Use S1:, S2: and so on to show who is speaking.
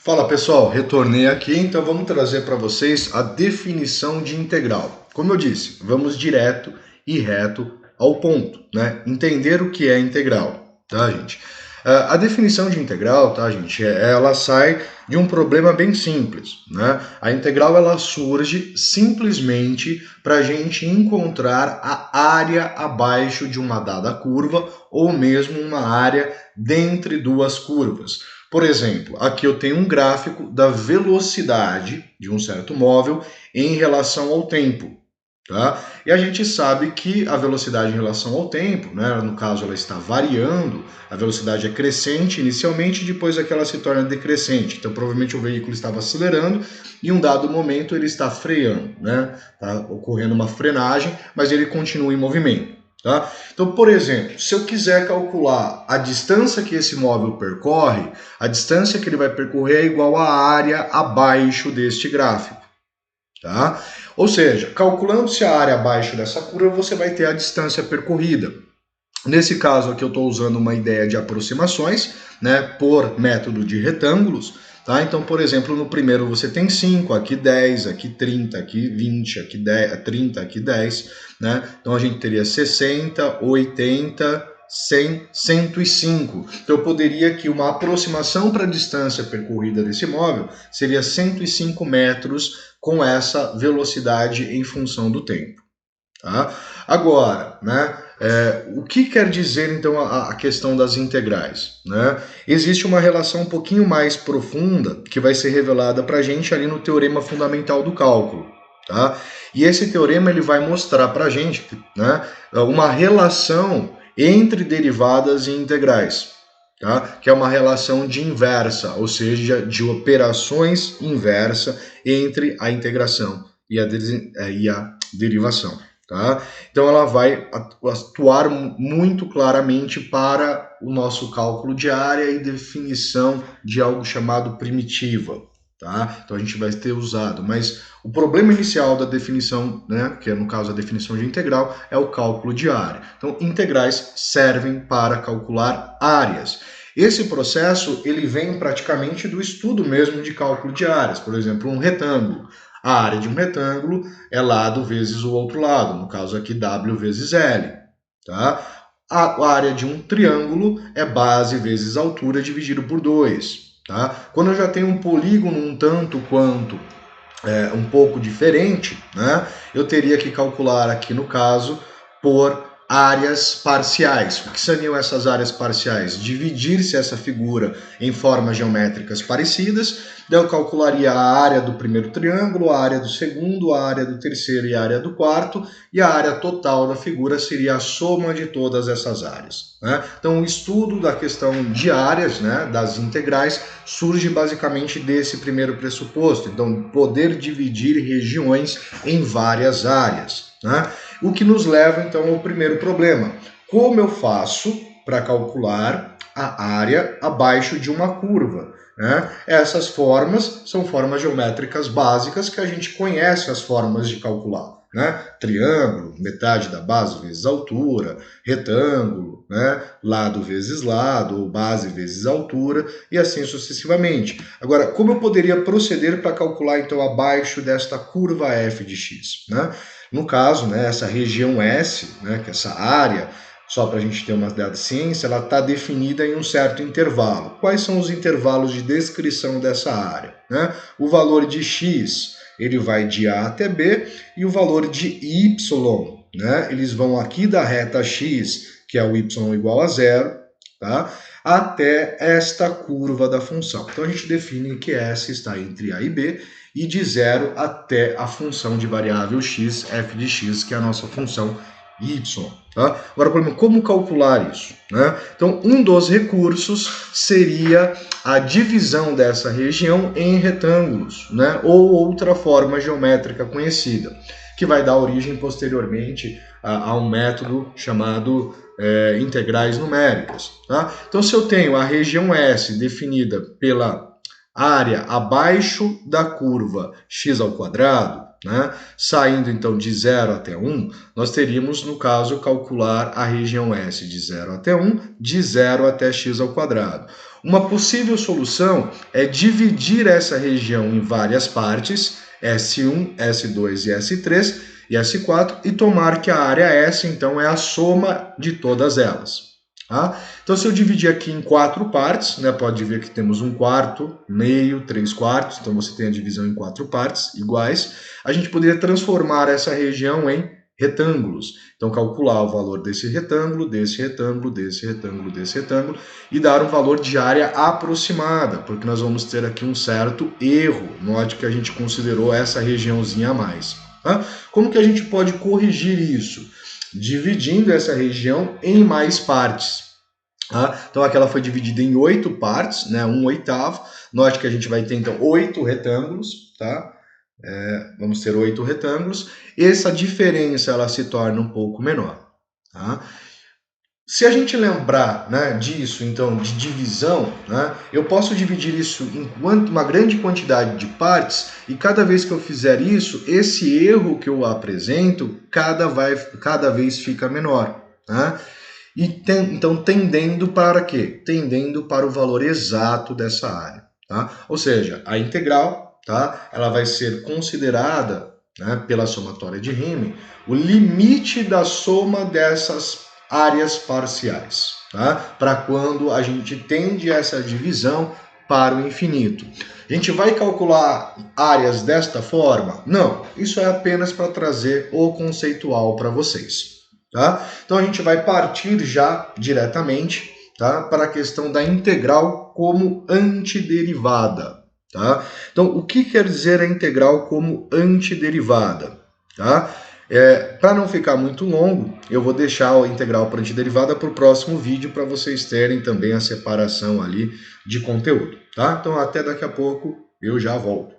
S1: Fala pessoal, retornei aqui, então vamos trazer para vocês a definição de integral. Como eu disse, vamos direto e reto ao ponto, né? Entender o que é integral, tá, gente? A definição de integral, tá, gente, ela sai de um problema bem simples, né? A integral ela surge simplesmente para a gente encontrar a área abaixo de uma dada curva ou mesmo uma área dentre duas curvas. Por exemplo, aqui eu tenho um gráfico da velocidade de um certo móvel em relação ao tempo. Tá? E a gente sabe que a velocidade em relação ao tempo, né, no caso ela está variando, a velocidade é crescente inicialmente, depois é que ela se torna decrescente. Então provavelmente o veículo estava acelerando e em um dado momento ele está freando, né? Está ocorrendo uma frenagem, mas ele continua em movimento. Tá? Então, por exemplo, se eu quiser calcular a distância que esse móvel percorre, a distância que ele vai percorrer é igual à área abaixo deste gráfico. Tá? Ou seja, calculando-se a área abaixo dessa curva, você vai ter a distância percorrida. Nesse caso aqui eu estou usando uma ideia de aproximações, né, por método de retângulos. Tá? Então, por exemplo, no primeiro você tem 5, aqui 10, aqui 30, aqui 20, aqui 10, 30, aqui 10. Né? Então a gente teria 60, 80, 100, 105. Então eu poderia que uma aproximação para a distância percorrida desse móvel seria 105 metros com essa velocidade em função do tempo. Tá? Agora, né, o que quer dizer então a questão das integrais? Né? Existe uma relação um pouquinho mais profunda que vai ser revelada para a gente ali no teorema fundamental do cálculo. Tá? E esse teorema ele vai mostrar para a gente, né, uma relação entre derivadas e integrais. Tá? Que é uma relação de inversa, ou seja, de operações inversa entre a integração e a derivação. Tá? Então ela vai atuar muito claramente para o nosso cálculo de área e definição de algo chamado primitiva. Tá? Então a gente vai ter usado, mas o problema inicial da definição, né, que é no caso a definição de integral, é o cálculo de área. Então integrais servem para calcular áreas. Esse processo ele vem praticamente do estudo mesmo de cálculo de áreas, por exemplo, um retângulo. A área de um retângulo é lado vezes o outro lado, no caso aqui W vezes L. Tá? A área de um triângulo é base vezes altura dividido por 2. Tá? Quando eu já tenho um polígono um tanto quanto um pouco diferente, né, eu teria que calcular aqui no caso por áreas parciais. O que seriam essas áreas parciais? Dividir-se essa figura em formas geométricas parecidas, daí eu calcularia a área do primeiro triângulo, a área do segundo, a área do terceiro e a área do quarto, e a área total da figura seria a soma de todas essas áreas. Né? Então o estudo da questão de áreas, né, das integrais, surge basicamente desse primeiro pressuposto, então poder dividir regiões em várias áreas. Né? O que nos leva então ao primeiro problema. Como eu faço para calcular a área abaixo de uma curva? Né? Essas formas são formas geométricas básicas que a gente conhece as formas de calcular. Né? Triângulo, metade da base vezes altura, retângulo, né? Lado vezes lado, ou base vezes altura, e assim sucessivamente. Agora, como eu poderia proceder para calcular então abaixo desta curva f de x? Né? No caso, né, essa região S, né, que é essa área, só para a gente ter uma ideia de ciência, ela está definida em um certo intervalo. Quais são os intervalos de descrição dessa área? Né? O valor de x, ele vai de A até B, e o valor de y, né, eles vão aqui da reta x, que é o y igual a zero, tá, até esta curva da função. Então a gente define que S está entre A e B, e de zero até a função de variável x, f de x, que é a nossa função y. Tá? Agora, como calcular isso? Né? Então, um dos recursos seria a divisão dessa região em retângulos, né? Ou outra forma geométrica conhecida, que vai dar origem posteriormente a um método chamado integrais numéricas. Tá? Então, se eu tenho a região S definida pela área abaixo da curva x ao quadrado, né, saindo então de 0 até 1, nós teríamos, no caso, calcular a região S de 0 até 1, de 0 até x ao quadrado. Uma possível solução é dividir essa região em várias partes, S1, S2 e S3 e S4, e tomar que a área S, então, é a soma de todas elas. Tá? Então, se eu dividir aqui em 4 partes, né, pode ver que temos 1/4, meio, 3/4, então você tem a divisão em 4 partes iguais, a gente poderia transformar essa região em retângulos. Então, calcular o valor desse retângulo, desse retângulo, desse retângulo, desse retângulo, e dar um valor de área aproximada, porque nós vamos ter aqui um certo erro. Note que a gente considerou essa regiãozinha a mais. Tá? Como que a gente pode corrigir isso? Dividindo essa região em mais partes. Tá? Então, aquela foi dividida em 8 partes, né? 1/8. Note que a gente vai ter, então, 8 retângulos, tá? Vamos ter 8 retângulos. Essa diferença ela se torna um pouco menor. Tá? Se a gente lembrar, né, disso, então, de divisão, né, eu posso dividir isso em uma grande quantidade de partes, e cada vez que eu fizer isso, esse erro que eu apresento cada vez fica menor. Né? Então, tendendo para quê? Tendendo para o valor exato dessa área. Tá? Ou seja, a integral, tá, ela vai ser considerada, né, pela somatória de Riemann, o limite da soma dessas áreas parciais, tá? Para quando a gente tende essa divisão para o infinito. A gente vai calcular áreas desta forma? Não, isso é apenas para trazer o conceitual para vocês. Tá? Então a gente vai partir já diretamente, tá, para a questão da integral como antiderivada. Tá? Então, o que quer dizer a integral como antiderivada? Tá? Para não ficar muito longo, eu vou deixar a integral para antiderivada para o próximo vídeo, para vocês terem também a separação ali de conteúdo. Tá? Então, até daqui a pouco, eu já volto.